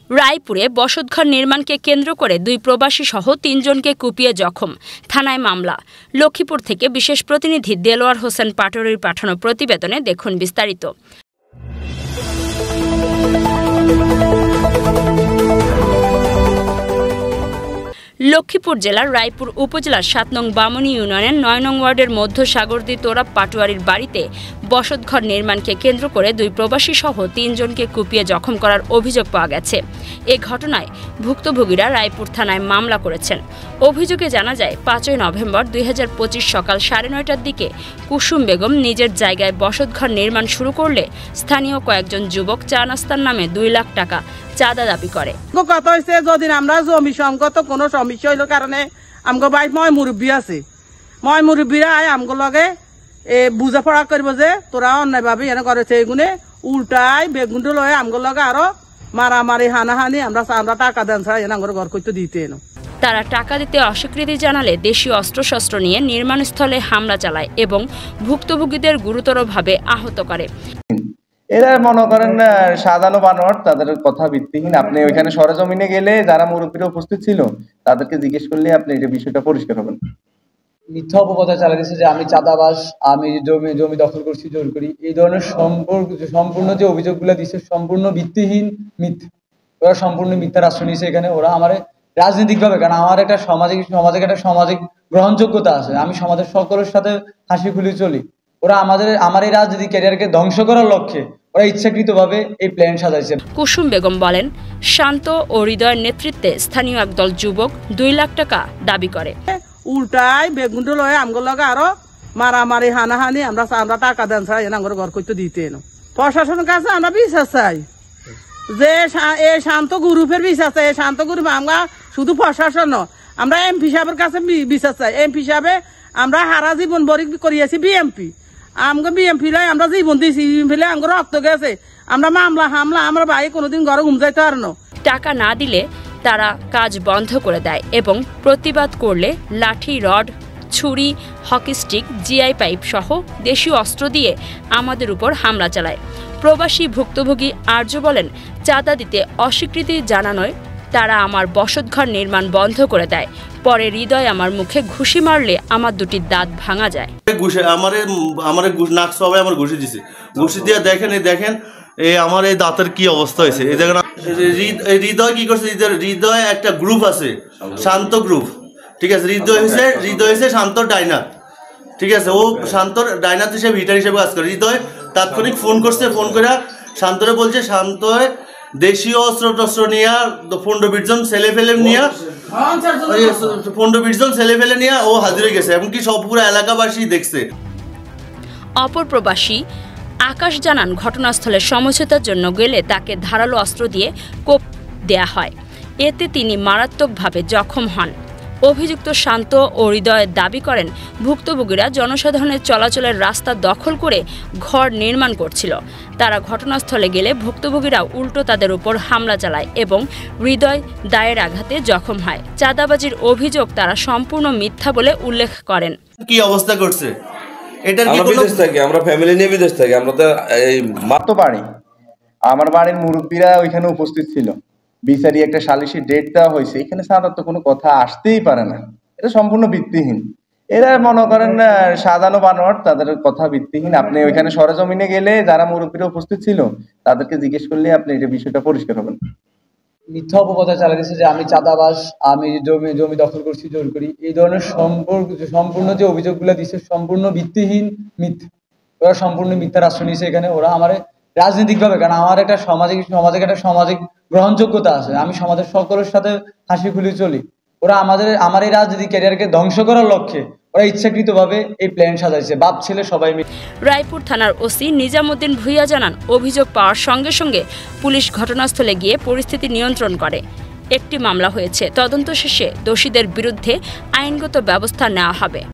রায়পুরে বসতঘর নির্মাণকে কেন্দ্র করে 2 প্রবাসী সহ 3 জনকে কুপিয়ে জখম, থানায় মামলা। লক্ষ্মীপুর থেকে বিশেষ প্রতিনিধি দেলোয়ার হোসেন পাটোয়ারির পাঠানো প্রতিবেদনে দেখুন বিস্তারিত। লক্ষ্মীপুর জেলার রায়পুর উপজেলার 7 নং বামনী ইউনিয়নের 9 নং ওয়ার্ডের মধ্য সাগরদী তোরাব পাটোয়ারির বাড়িতে বসতঘর নির্মাণকে কেন্দ্র করে 2 প্রবাসী সহ 3 জনকে কুপিয়ে জখম করার অভিযোগ পাওয়া গেছে। এ ঘটনায় ভুক্তভোগীরা রায়পুর থানায় মামলা করেছেন। অভিযোগে জানা যায় 5 নভেম্বর 2025 সকাল 9:30টার দিকে কুসুম বেগম নিজের জায়গায় বসতঘর নির্মাণ শুরু করলে স্থানীয় কয়েকজন যুবক চা নাস্তার নামে 2 লাখ টাকা চাঁদা দাবি করে। কথা হয়েছে যদি আমরা জমি সংগত কোনো সমস্যা হইল কারণে আমগো বাড়িত মই মুরব্বী আছে, মই মুরব্বীরা আমগো লগে বুঝাপড়া করবো যে তোরা অন্যায়ভাবে এনে করেছে, এগুনে উল্টাই বেগুনটো লয়ে আমগো লগে আরো মারামারি হানাহানি আমরা টাকা দেন ছাড়া এনে আমার ঘর করতে দিতে এনো। তারা টাকা দিতে অস্বীকৃতি জানালে দেশীয় অস্ত্রশস্ত্র নিয়ে নির্মাণস্থলে হামলা চালায় এবং ভুক্তভোগীদের গুরুতরভাবে আহত করে। এরা মনে করেন সাজানো বানোয়াট, তাদের কথা ভিত্তিহীন। আপনি ওইখানে সরেজমিনে গেলে যারা মুরব্বীরা উপস্থিত ছিল তাদেরকে জিজ্ঞেস করলে আপনি এই বিষয়টা পরিষ্কার হবেন। মিথ্যা অপপ্রচার চালাচ্ছে যে আমি চাঁদাবাস, আমি জমি দখল করছি, জোর করি, এই ধরনের সম্পূর্ণ যে অভিযোগগুলো দিচ্ছে সম্পূর্ণ ভিত্তিহীন, মিথ্যা। ওরা সম্পূর্ণ মিথ্যার আশ্রয় নিয়েছে এখানে। ওরা আমার রাজনৈতিক ভাবে, কারণ আমার একটা সামাজিক গ্রহণযোগ্যতা আছে, আমি সমাজের সকলের সাথে হাসি খুলে চলি। ওরা আমার এই রাজনৈতিক ক্যারিয়ারকে ধ্বংস করার লক্ষ্যে ওরা ইচ্ছাকৃতভাবে এই প্ল্যান সাজাইছে। কুসুম বেগম বলেন, শান্ত ও হৃদয়ের নেতৃত্বে স্থানীয় একদল যুবক 2 লাখ টাকা দাবি করে। উল্টাই বেগুনটো লয়ে আমগো লগে আরো মারামারি হানাহানি আমরা টাকা দেন ছাড়া এনে আমার ঘর করতে দিতে এনো। প্রশাসনের কাছে আমরা বিশ্বাস চাই যে এই শান্ত গ্রুপের বিশ্বাস চাই। এই শান্ত গ্রুপ আমরা শুধু প্রশাসন, আমরা এমপি সাহেবের কাছে বিশ্বাস চাই। এমপি সাহেবে আমরা হারা জীবন বরি করিয়েছি বিএমপি, আমগো বিএমপি লাই আমরা জীবন দিয়েছি, বিএমপি লাই আমগো রক্ত গেছে। আমরা মামলা হামলা আমার ভাই কোনোদিন ঘরে ঘুম যাইতে পার না। টাকা না দিলে তারা কাজ বন্ধ করে দেয় এবং প্রতিবাদ করলে লাঠি, রড, ছুরি, হকি স্টিক, জিআই পাইপ সহ দেশীয় অস্ত্র দিয়ে আমাদের উপর হামলা চালায়। প্রবাসী ভুক্তভোগী আর্য বলেন, চাঁদা দিতে অস্বীকৃতি জানানোয় তারা আমার বসতঘর নির্মাণ বন্ধ করে দেয়। পরে হৃদয় আমার মুখে ঘুষি মারলে আমার 2টি দাঁত ভাঙা যায়। আমার নাক সবাই আমার ঘুষি দিছে, ঘুষি দিয়ে দেখেন আমার এই দাঁতের কি অবস্থা হয়েছে। এই দেখেন হৃদয় কি করছে। হৃদয় একটা গ্রুপ আছে, শান্ত গ্রুপ, ঠিক আছে। হৃদয় হয়েছে শান্ত ডাইনার, ঠিক আছে। ও শান্ত ডাইনার হিসেবে হিটার হিসেবে কাজ করে। হৃদয় তাৎক্ষণিক ফোন করে শান্তরে বলছে, শান্ত দেশীয় অস্ত্র নিয়ে 15-20 জন ছেলে ফেলে নিয়ে ও হাজির হয়ে গেছে, এমনকি সব পুরো এলাকাবাসী দেখছে। অপর প্রবাসী আকাশ জানান, ঘটনাস্থলে সমঝোতার জন্য গেলে তাকে ধারালো অস্ত্র দিয়ে কোপ দেয়া হয়। এতে তিনি মারাত্মকভাবে জখম হন। অভিযুক্ত শান্ত ও হৃদয় দাবি করেন, ভুক্তভোগীরা জনসাধারণের চলাচলের রাস্তা দখল করে ঘর নির্মাণ করছিল। তারা ঘটনাস্থলে গেলে ভুক্তভোগীরা উল্টো তাদের উপর হামলা চালায় এবং হৃদয় দায়ের আঘাতে জখম হয়। চাঁদাবাজির অভিযোগ তারা সম্পূর্ণ মিথ্যা বলে উল্লেখ করেন। কি অবস্থা করছে আমরা ফ্যামিলি নিয়ে বিদেশ থাকি, আমরা তো এই মাত্র বাড়ি, আমার বাড়ির মুরব্বীরা ওইখানে উপস্থিত ছিল। বিচারি একটা সালিশি ডেট দেওয়া হয়েছে, এখানে সাধারণত তো কোনো কথা আসতেই পারে না। এটা সম্পূর্ণ ভিত্তিহীন। এরা মনে করেন সাজানো বানোয়াট, তাদের কথা ভিত্তিহীন। আপনি ওইখানে সরেজমিনে গেলে যারা মুরব্বীরা উপস্থিত ছিল তাদেরকে জিজ্ঞেস করলে আপনি এই বিষয়টা পরিষ্কার হবেন। মিথ্যা অপপ্রচার চালাচ্ছে যে আমি চাঁদাবাস, আমি জমি দখল করছি, জোর করি, এই ধরনের সম্পূর্ণ যে অভিযোগগুলো দিচ্ছে সম্পূর্ণ ভিত্তিহীন, মিথ্যা। ওরা সম্পূর্ণ মিথ্যার আশ্রয় নিয়েছে এখানে। ওরা আমার রাজনৈতিক ভাবে, কারণ আমার একটা সামাজিক গ্রহণযোগ্যতা আছে, আমি সমাজের সকলের সাথে হাসি খুলে চলি। ওরা আমার এই রাজনৈতিক ক্যারিয়ারকে ধ্বংস করার লক্ষ্যে ওরা ইচ্ছাকৃতভাবে এই প্ল্যান সাজাইছে, বাপ ছেলে সবাই মিলে। রায়পুর থানার ওসি নিজামুদ্দিন ভুইয়া জানান, অভিযোগ পাওয়ার সঙ্গে সঙ্গে পুলিশ ঘটনাস্থলে গিয়ে পরিস্থিতি নিয়ন্ত্রণ করে। একটি মামলা হয়েছে, তদন্ত শেষে দোষীদের বিরুদ্ধে আইনগত ব্যবস্থা নেওয়া হবে।